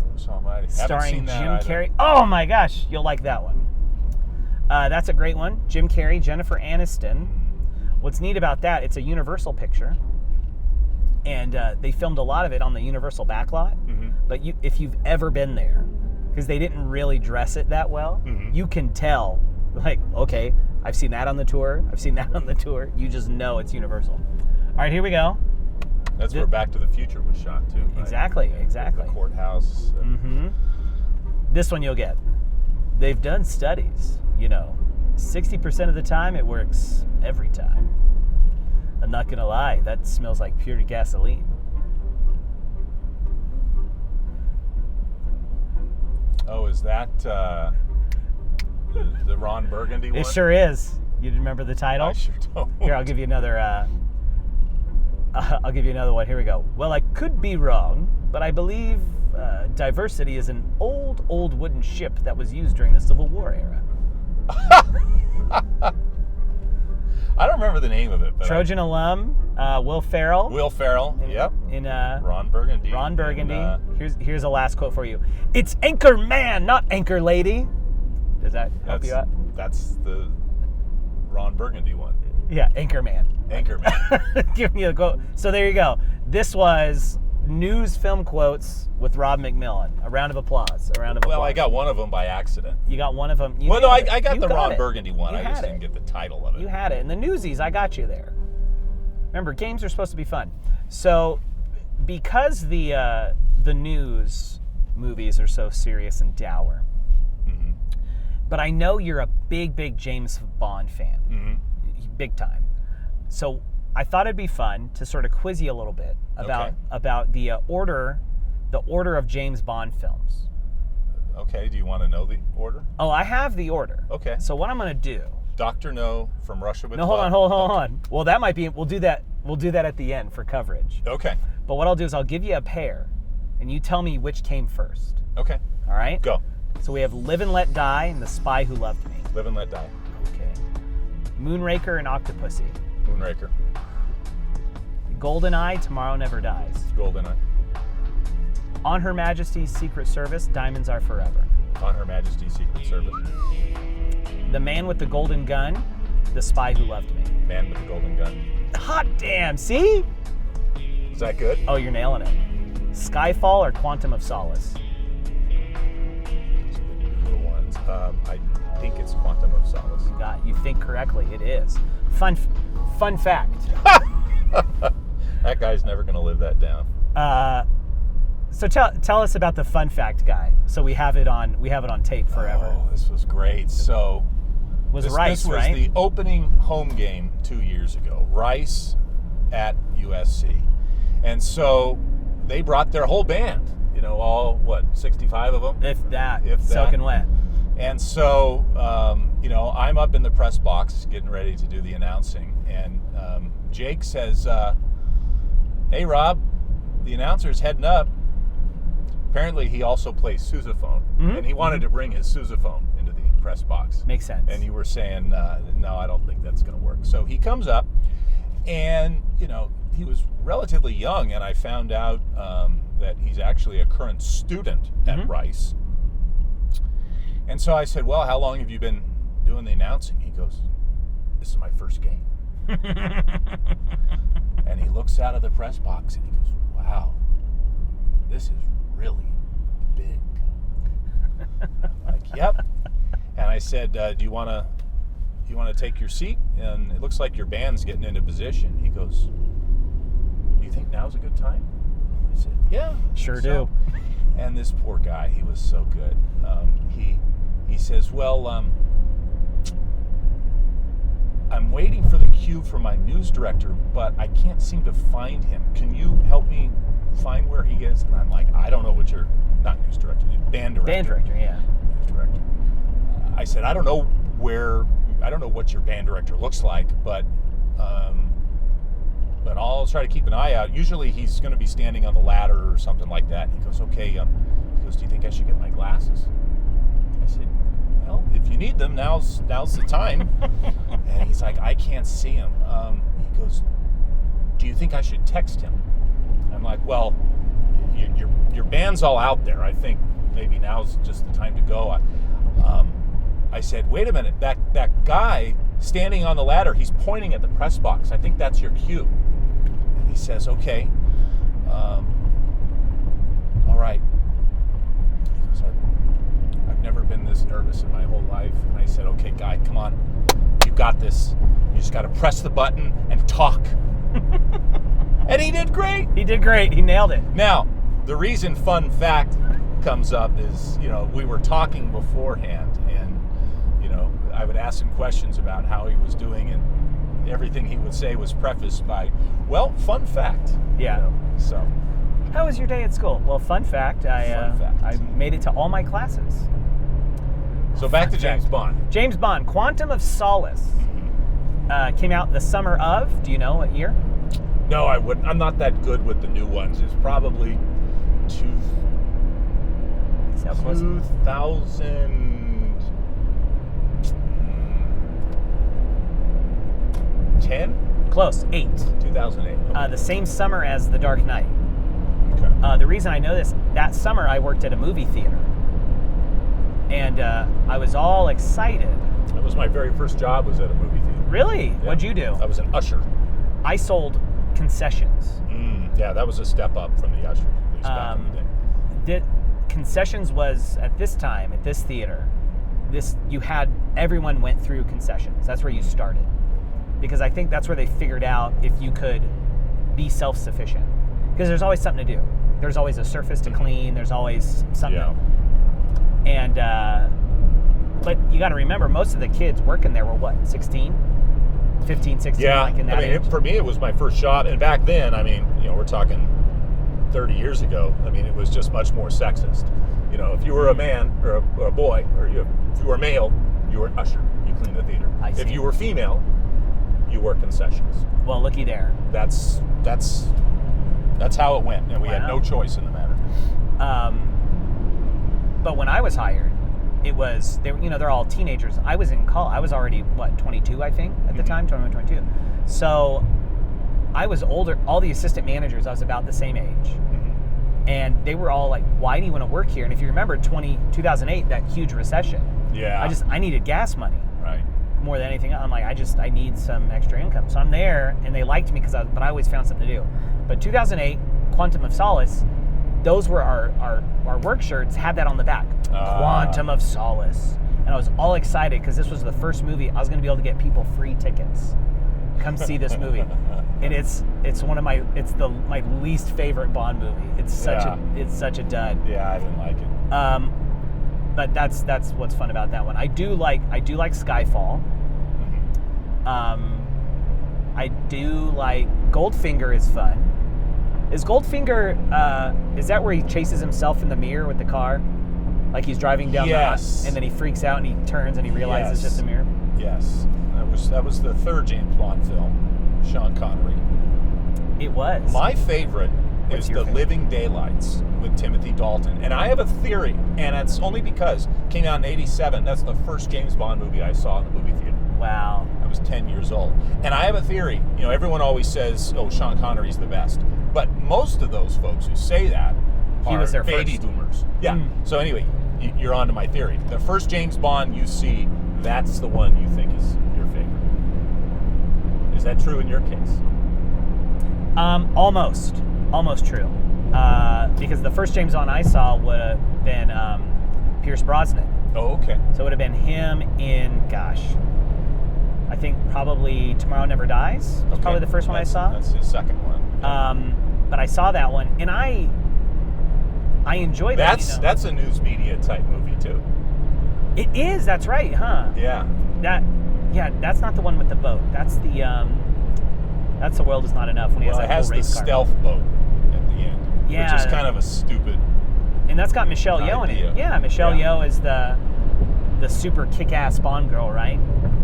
Bruce Almighty. Starring Jim Carrey. Oh my gosh, you'll like that one. That's a great one. Jim Carrey, Jennifer Aniston. What's neat about that, it's a Universal picture. And they filmed a lot of it on the Universal backlot. Mm-hmm. But if you've ever been there, because they didn't really dress it that well, you can tell, like, okay, I've seen that on the tour. I've seen that on the tour. You just know it's Universal. All right, here we go. That's where Back to the Future was shot too. Right? Exactly, Yeah, exactly. The courthouse. This one you'll get. They've done studies, 60% of the time it works every time. I'm not gonna lie, that smells like pure gasoline. Oh, is that the Ron Burgundy one? It sure is. You remember the title? I sure don't. Here, I'll give you another. I'll give you another one. Here we go. Well, I could be wrong, but I believe Diversity is an old wooden ship that was used during the Civil War era. I don't remember the name of it. But Trojan alum, Will Ferrell. Will Ferrell. Yep. In Ron Burgundy. Ron Burgundy. Here's a last quote for you. It's Anchor Man, not Anchor Lady. Does that help you out? That's the Ron Burgundy one. Yeah, Anchor Man. Anchor Man. Give me a quote. So there you go. This was news film quotes with Rob McMillan. A round of applause. A round of applause. Well, I got one of them by accident. You got one of them. Well, no, I got the Ron it. Burgundy one. You I just had didn't it. get the title of it. You had it. And the Newsies, I got you there. Remember, games are supposed to be fun. So, because the news movies are so serious and dour, but I know you're a big James Bond fan, big time. So I thought it'd be fun to sort of quiz you a little bit about the order of James Bond films. Okay. Do you want to know the order? Oh, I have the order. Okay. So what I'm going to do? Dr. No, From Russia with No, Love. hold on. Well, that might be. We'll do that at the end for coverage. Okay. But what I'll do is I'll give you a pair, and you tell me which came first. Okay. All right? Go. So we have Live and Let Die and The Spy Who Loved Me. Live and Let Die. Okay. Moonraker and Octopussy. Moonraker. GoldenEye, Tomorrow Never Dies. GoldenEye. On Her Majesty's Secret Service, Diamonds Are Forever. On Her Majesty's Secret Service. The Man with the Golden Gun, The Spy Who Loved Me. Man with the Golden Gun. Hot damn, see? Is that good? Oh, you're nailing it. Skyfall or Quantum of Solace? Those are the newer ones. I think it's Quantum of Solace. You think correctly, it is. Fun fact. That guy's never going to live that down. So tell us about the fun fact guy. So we have it on tape forever. Oh, this was great. So Was Rice, this was right? the opening home game 2 years ago. Rice at USC. And so they brought their whole band, all, 65 of them? If that. If that. Soaking wet. And so, I'm up in the press box getting ready to do the announcing. And Jake says, hey, Rob, the announcer's heading up. Apparently, he also plays sousaphone. And he wanted to bring his sousaphone into the press box. Makes sense. And you were saying, no, I don't think that's going to work. So he comes up, and, he was relatively young, and I found out that he's actually a current student at Rice. And so I said, well, how long have you been doing the announcing? He goes, this is my first game. And he looks out of the press box and he goes, wow, this is really big. I'm like, yep. And I said, do you want to take your seat? And it looks like your band's getting into position. He goes, do you think now's a good time? I said, yeah. Sure do. And this poor guy, he was so good. He says, well, I'm waiting for the cue from my news director, but I can't seem to find him. Can you help me find where he is? And I'm like, I don't know what you're, not news director, band director. Band director, yeah. News director. I said, I don't know what your band director looks like, but I'll try to keep an eye out. Usually he's going to be standing on the ladder or something like that. And he goes, okay. He goes, do you think I should get my glasses? I said, well, if you need them, now's the time. And he's like, I can't see him. He goes, do you think I should text him? I'm like, well, your band's all out there. I think maybe now's just the time to go. I said, wait a minute, that guy standing on the ladder, he's pointing at the press box. I think that's your cue. And he says, okay. All right. He goes, I've never been this nervous in my whole life. And I said, okay, guy, come on. You got this. You just got to press the button and talk. And he did great. He did great. He nailed it. Now, the reason fun fact comes up is, we were talking beforehand, and, I would ask him questions about how he was doing, and everything he would say was prefaced by, well, fun fact. Yeah. So. How was your day at school? Well, fun fact, I made it to all my classes. So back to James Bond. James Bond, Quantum of Solace, came out the summer of, do you know what year? No, I wouldn't. I'm not that good with the new ones. It's probably 2010? Close, 8. 2008. Okay. The same summer as The Dark Knight. Okay. The reason I know this, that summer I worked at a movie theater. And I was all excited. That was my very first job, was at a movie theater. Really? Yeah. What'd you do? I was an usher. I sold concessions. Yeah, that was a step up from the ushers, at least back in the day. Concessions was, at this time, at this theater, everyone went through concessions. That's where you started. Because I think that's where they figured out if you could be self-sufficient. Because there's always something to do. There's always a surface to clean. There's always something. Yeah. And, but you got to remember, most of the kids working there were what, 16? 15, 16, yeah, like in that age? For me, it was my first job. And back then, we're talking 30 years ago. It was just much more sexist. If you were a man or a boy, or if you were male, you were an usher. You cleaned the theater. I see. If you were female, you worked concessions. Well, looky there. That's how it went, and we had no choice in the matter. But when I was hired, it was they're all teenagers. I was in college. I was already 22, I think, at the time, 21, 22. So I was older. All the assistant managers, I was about the same age, and they were all like, "Why do you want to work here?" And if you remember 2008, that huge recession. Yeah. I needed gas money. Right. More than anything, I'm like, I need some extra income. So I'm there, and they liked me but I always found something to do. But 2008, Quantum of Solace, those were our work shirts, had that on the back. Quantum of Solace. And I was all excited because this was the first movie I was going to be able to get people free tickets. Come see this movie. And it's my least favorite Bond movie. It's such a dud. Yeah, I didn't like it. But that's what's fun about that one. I do like Skyfall. I do like Goldfinger is fun. Is Goldfinger, is that where he chases himself in the mirror with the car? Like he's driving down the road, and then he freaks out and he turns and he realizes it's just a mirror? Yes. That was the third James Bond film, Sean Connery. It was. My favorite is The favorite? Living Daylights with Timothy Dalton. And I have a theory, and it's only because it came out in '87. That's the first James Bond movie I saw in the movie theater. Wow. I was 10 years old. And I have a theory. Everyone always says, oh, Sean Connery's the best. But most of those folks who say that He was their baby first. boomers. Yeah. So anyway, you're on to my theory. The first James Bond you see, that's the one you think is your favorite. Is that true in your case? Almost true. Because the first James Bond I saw would have been Pierce Brosnan. Oh, okay. So it would have been him in, I think probably Tomorrow Never Dies. Was probably the first one I saw. That's his second one. But I saw that one, and I enjoyed that. That's a news media type movie too. It is. That's right, huh? Yeah. That's not the one with the boat. That's The World Is Not Enough when he has that it has whole the race car. stealth boat at the end, Yeah. which is kind of a stupid. And that's got Michelle Yeoh in idea. it. Yeah, Michelle Yeoh is the super kick-ass Bond girl, right?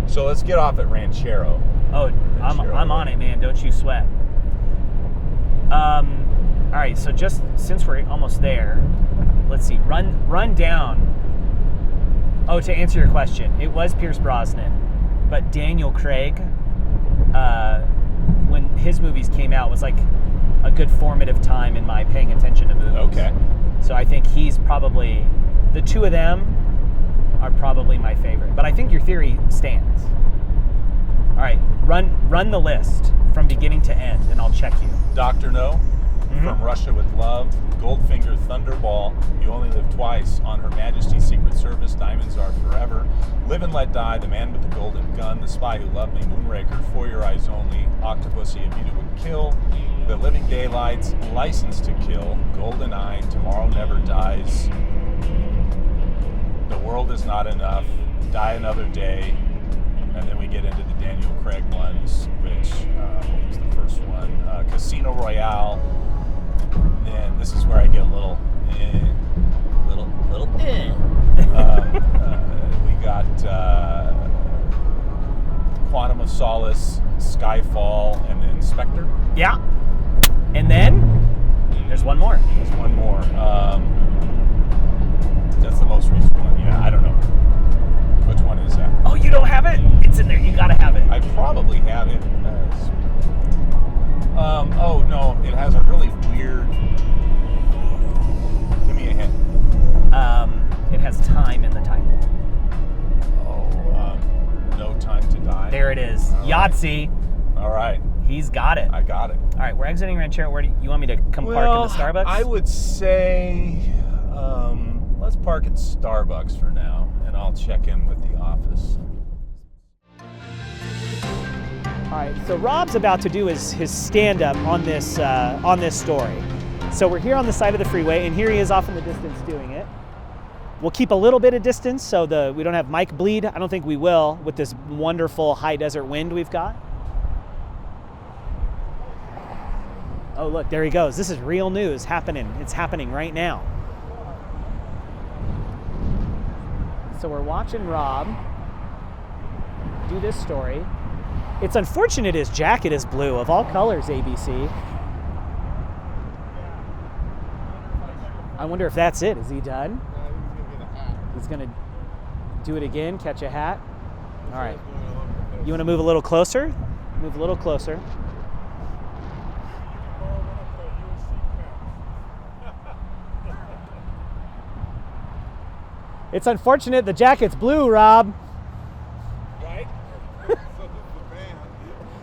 So let's get off at Ranchero. Oh, I'm on it, man. Don't you sweat. All right, so just since we're almost there, let's see. Run down. Oh, to answer your question, it was Pierce Brosnan, but Daniel Craig, when his movies came out, was like a good formative time in my paying attention to movies. Okay. So I think he's probably, the two of them are probably my favorite. But I think your theory stands. All right, run the list from beginning to end, and I'll check you. Dr. No, From Russia with Love, Goldfinger, Thunderball, You Only Live Twice, On Her Majesty's Secret Service, Diamonds Are Forever, Live and Let Die, The Man with the Golden Gun, The Spy Who Loved Me, Moonraker, For Your Eyes Only, Octopussy, A View to a Kill, The Living Daylights, License to Kill, Golden Eye, Tomorrow Never Dies, The World Is Not Enough, Die Another Day, and then we get into the Daniel Craig ones, which, what was the first one? Casino Royale. And this is where I get a little. We got Quantum of Solace, Skyfall, and then Spectre. Yeah. And then there's one more. There's one more. That's the most recent one. Yeah, I don't know. Which one is that? Oh, you don't have it? It's in there. You gotta have it. I probably have it. Oh no, it has a really weird. Give me a hint. It has time in the title. Oh, No Time to Die. There it is. All right. Yahtzee. All right, He's got it. I got it. All right, we're exiting Ranchero. Where do you want me to come park in the Starbucks? I would say let's park at Starbucks for now, and I'll check in with the office. All right, so Rob's about to do his stand-up on this story. So we're here on the side of the freeway, and here he is off in the distance doing it. We'll keep a little bit of distance so we don't have mic bleed. I don't think we will with this wonderful high desert wind we've got. Oh, look, there he goes. This is real news happening. It's happening right now. So we're watching Rob do this story. It's unfortunate his jacket is blue, of all colors, ABC. I wonder if that's it. Is he done? He's going to do it again, catch a hat. All right. You want to move a little closer? Move a little closer. It's unfortunate the jacket's blue, Rob. Right?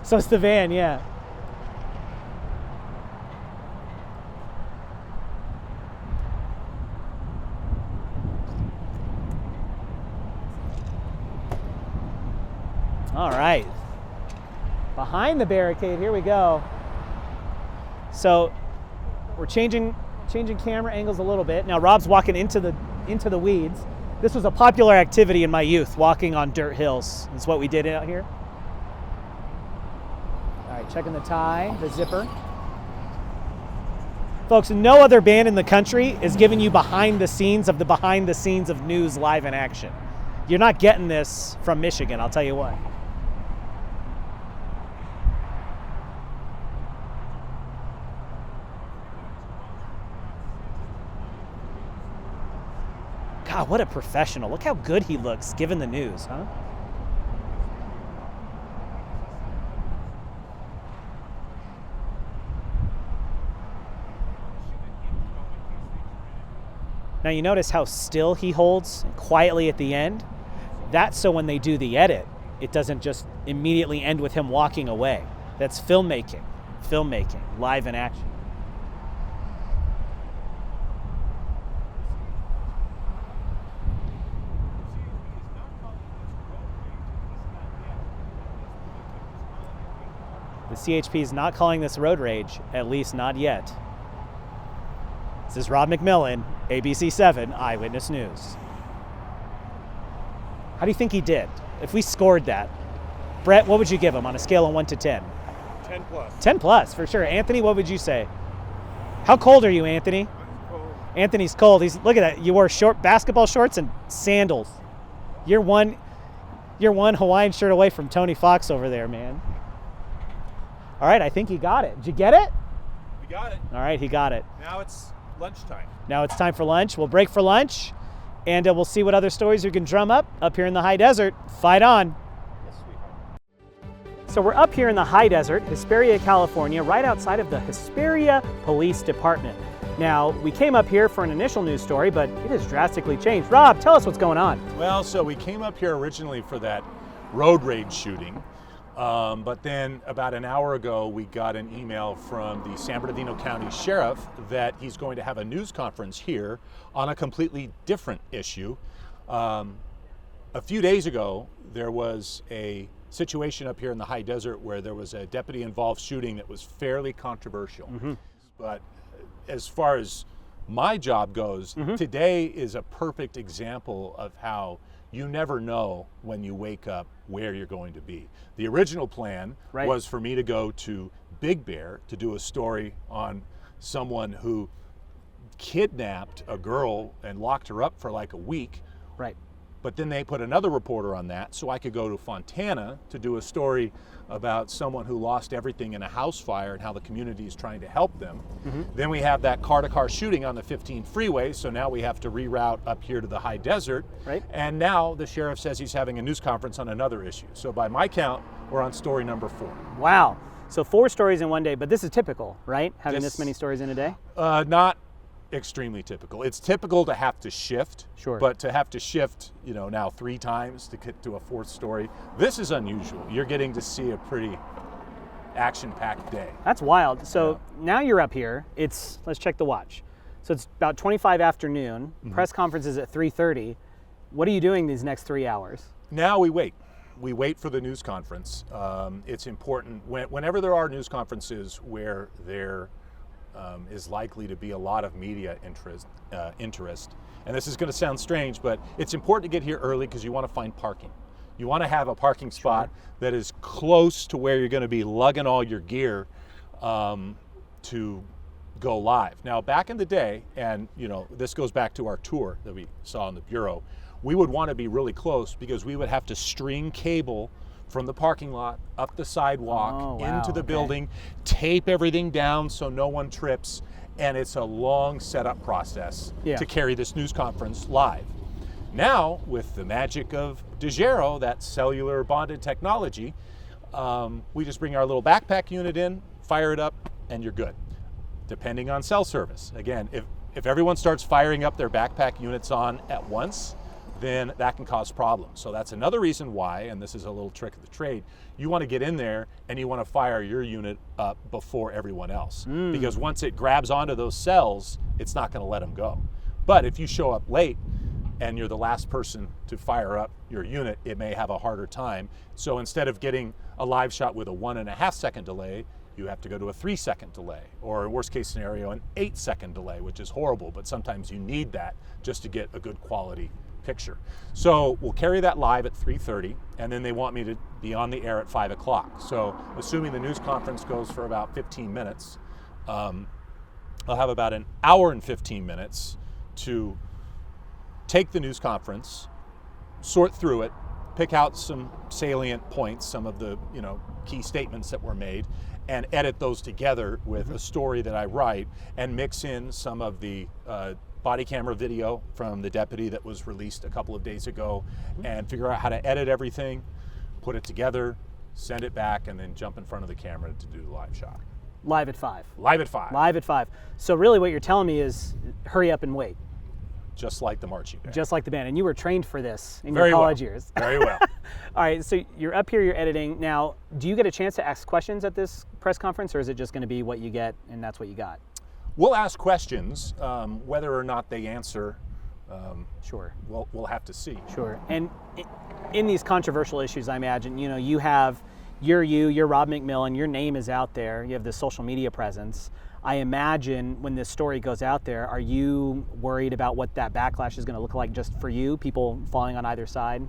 So it's the van, yeah. All right. Behind the barricade, here we go. So we're changing camera angles a little bit. Now Rob's walking into the weeds. This was a popular activity in my youth, walking on dirt hills. That's what we did out here. All right, checking the tie, the zipper. Folks, no other band in the country is giving you behind the scenes of news live in action. You're not getting this from Michigan, I'll tell you what. God, what a professional. Look how good he looks given the news, huh? Now you notice how still he holds quietly at the end? That's so when they do the edit, it doesn't just immediately end with him walking away. That's filmmaking, live in action. The CHP is not calling this road rage, at least not yet. This is Rob McMillan, ABC7 Eyewitness News. How do you think he did? If we scored that, Brett, what would you give him on a scale of 1 to 10? 10 plus. 10 plus, for sure. Anthony, what would you say? How cold are you, Anthony? I'm cold. Anthony's cold. Look at that. You wore basketball shorts and sandals. You're one Hawaiian shirt away from Tony Fox over there, man. All right, I think he got it. Did you get it? We got it. All right, he got it. Now it's lunchtime. Now it's time for lunch. We'll break for lunch, and we'll see what other stories we can drum up here in the high desert. Fight on. Yes, sweetheart. So we're up here in the high desert, Hesperia, California, right outside of the Hesperia Police Department. Now, we came up here for an initial news story, but it has drastically changed. Rob, tell us what's going on. Well, so we came up here originally for that road rage shooting. But then about an hour ago, we got an email from the San Bernardino County Sheriff that he's going to have a news conference here on a completely different issue. A few days ago, there was a situation up here in the high desert where there was a deputy-involved shooting that was fairly controversial. But as far as my job goes, today is a perfect example of how you never know when you wake up where you're going to be. The original plan was for me to go to Big Bear to do a story on someone who kidnapped a girl and locked her up for like a week. Right. But then they put another reporter on that so I could go to Fontana to do a story about someone who lost everything in a house fire and how the community is trying to help them. Then we have that car-to-car shooting on the 15 freeway, so now we have to reroute up here to the high desert. Right. And now the sheriff says he's having a news conference on another issue. So by my count, we're on story number 4. Wow. So 4 stories in one day, but this is typical, right? Having This- this many stories in a day? Not extremely typical. It's typical to have to shift, Sure. but to have to shift, now 3 times to get to a 4th story, this is unusual. You're getting to see a pretty action-packed day. That's wild. So now you're up here. Let's check the watch. So it's about 25 afternoon. Press conference is at 3:30. What are you doing these next 3 hours? Now we wait. We wait for the news conference. It's important whenever there are news conferences where there is likely to be a lot of media interest. And this is going to sound strange, but it's important to get here early because you want to find parking. You want to have a parking spot that is close to where you're going to be lugging all your gear to go live. Now, back in the day, and this goes back to our tour that we saw in the Bureau, we would want to be really close because we would have to string cable from the parking lot up the sidewalk into the building, tape everything down so no one trips, and it's a long setup process to carry this news conference live. Now, with the magic of DeGero, that cellular bonded technology, we just bring our little backpack unit in, fire it up, and you're good, depending on cell service. Again, if everyone starts firing up their backpack units on at once, then that can cause problems. So that's another reason why, and this is a little trick of the trade, you want to get in there and you want to fire your unit up before everyone else. Because once it grabs onto those cells, it's not going to let them go. But if you show up late and you're the last person to fire up your unit, it may have a harder time. So instead of getting a live shot with a 1.5 second delay, you have to go to a 3 second delay, or worst case scenario, an 8 second delay, which is horrible, but sometimes you need that just to get a good quality picture. So we'll carry that live at 3:30, and then they want me to be on the air at 5 o'clock. So assuming the news conference goes for about 15 minutes, I'll have about an hour and 15 minutes to take the news conference, sort through it, pick out some salient points, some of the key statements that were made, and edit those together with a story that I write, and mix in some of the body camera video from the deputy that was released a couple of days ago, and figure out how to edit everything, put it together, send it back, and then jump in front of the camera to do the live shot. Live at 5. Live at 5. Live at 5. So really what you're telling me is hurry up and wait. just like the marching band. Just like the band. And you were trained for this in Very your college well. years. Very well. All right, so you're up here, you're editing. Now, do you get a chance to ask questions at this press conference, or is it just going to be what you get and that's what you got? We'll ask questions. Whether or not they answer, Sure. we'll have to see. Sure. And in these controversial issues, I imagine, you're Rob McMillan, your name is out there, you have this social media presence. I imagine when this story goes out there, are you worried about what that backlash is going to look like just for you, people falling on either side?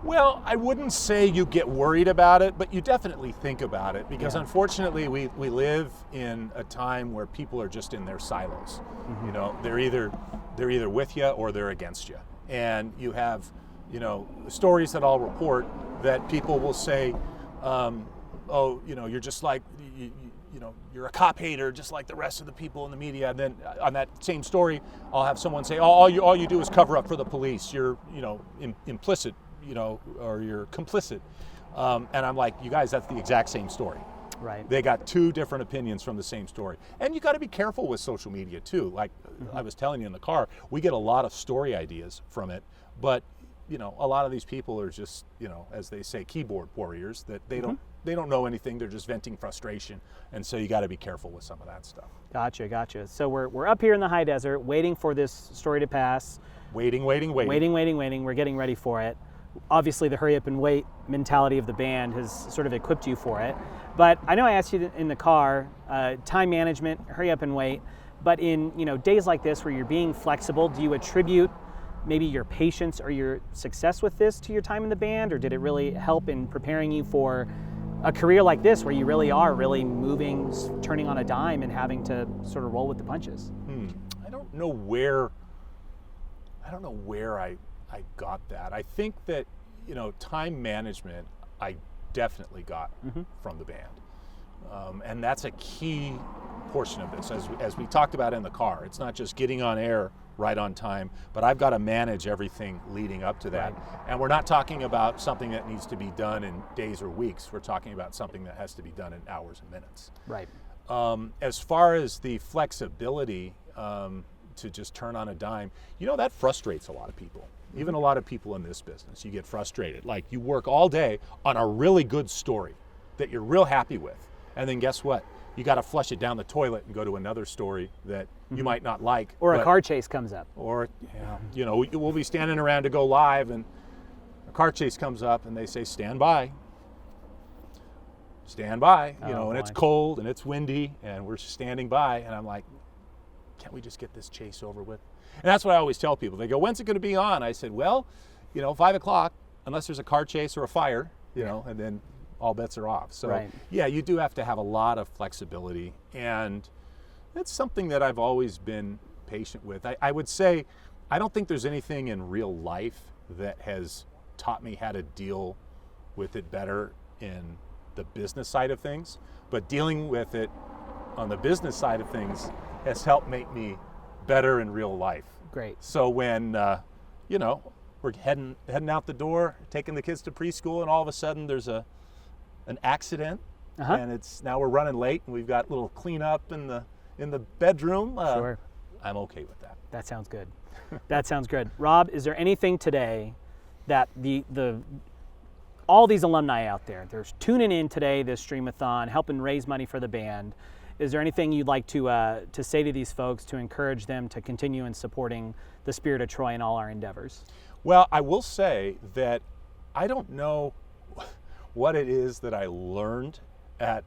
Well, I wouldn't say you get worried about it, but you definitely think about it because Yeah. unfortunately we live in a time where people are just in their silos. Mm-hmm. They're either with you or they're against you. And you have, stories that I'll report that people will say, you're just like, you're a cop hater just like the rest of the people in the media. And then on that same story, I'll have someone say, all you do is cover up for the police. You're, implicit, or you're complicit. And I'm like, you guys, that's the exact same story. Right. They got two different opinions from the same story. And you got to be careful with social media too. Like I was telling you in the car, we get a lot of story ideas from it, but a lot of these people are just, as they say, keyboard warriors that they don't know anything. They're just venting frustration. And so you got to be careful with some of that stuff. Gotcha. So we're up here in the high desert waiting for this story to pass. Waiting. We're getting ready for it. Obviously, the hurry up and wait mentality of the band has sort of equipped you for it. But I know I asked you in the car, time management, hurry up and wait. But in days like this where you're being flexible, do you attribute maybe your patience or your success with this to your time in the band, or did it really help in preparing you for a career like this where you really are moving, turning on a dime and having to sort of roll with the punches? I don't know where I got that. I think that, time management I definitely got from the band. And that's a key portion of this. As we talked about in the car, it's not just getting on air right on time, but I've got to manage everything leading up to that. Right. And we're not talking about something that needs to be done in days or weeks. We're talking about something that has to be done in hours and minutes. Right. As far as the flexibility to just turn on a dime, that frustrates a lot of people. Even a lot of people in this business, you get frustrated. Like you work all day on a really good story that you're real happy with. And then guess what? You got to flush it down the toilet and go to another story that you might not like. Or a car chase comes up. Or, we'll be standing around to go live and a car chase comes up and they say, stand by. And it's cold and it's windy and we're standing by. And I'm like, can't we just get this chase over with? And that's what I always tell people. They go, when's it going to be on? I said, well, 5 o'clock, unless there's a car chase or a fire, and then all bets are off. So, right. Yeah, you do have to have a lot of flexibility. And that's something that I've always been patient with. I would say, I don't think there's anything in real life that has taught me how to deal with it better in the business side of things. But dealing with it on the business side of things has helped make me better in real life. Great. So when, we're heading out the door, taking the kids to preschool, and all of a sudden there's an accident, and now we're running late, and we've got a little cleanup in the bedroom. Sure. I'm okay with that. That sounds good. That sounds good. Rob, is there anything today that all these alumni out there, they're tuning in today, this Streamathon, helping raise money for the band. Is there anything you'd like to say to these folks to encourage them to continue in supporting the Spirit of Troy in all our endeavors? Well, I will say that I don't know what it is that I learned at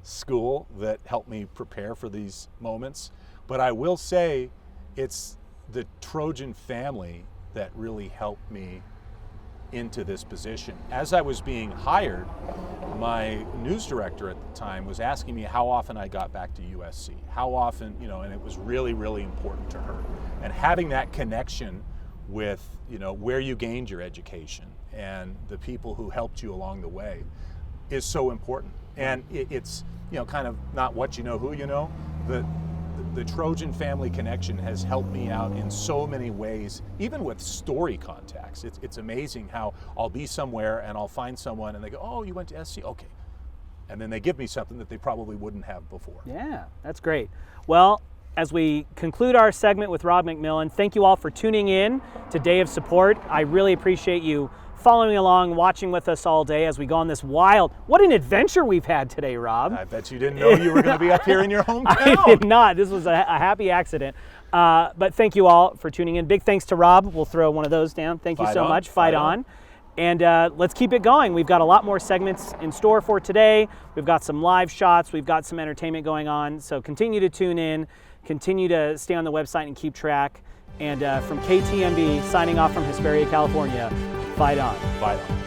school that helped me prepare for these moments, but I will say it's the Trojan family that really helped me into this position. As I was being hired, my news director at the time was asking me how often I got back to USC, how often, and it was really, really important to her. And having that connection with, where you gained your education and the people who helped you along the way is so important. And it's, kind of not what you know, who you know. The Trojan family connection has helped me out in so many ways, even with story contacts. It's amazing how I'll be somewhere and I'll find someone and they go, oh, you went to SC? Okay. And then they give me something that they probably wouldn't have before. Yeah, that's great. Well, as we conclude our segment with Rob McMillan, thank you all for tuning in to Day of Support. I really appreciate you following along, watching with us all day as we go on this wild, what an adventure we've had today, Rob. I bet you didn't know you were going to be up here in your hometown. I did not. This was a happy accident. But thank you all for tuning in. Big thanks to Rob. We'll throw one of those down. Thank you so much. Fight on. And let's keep it going. We've got a lot more segments in store for today. We've got some live shots. We've got some entertainment going on. So continue to tune in. Continue to stay on the website and keep track. And from KTMB, signing off from Hesperia, California, fight on. Fight on.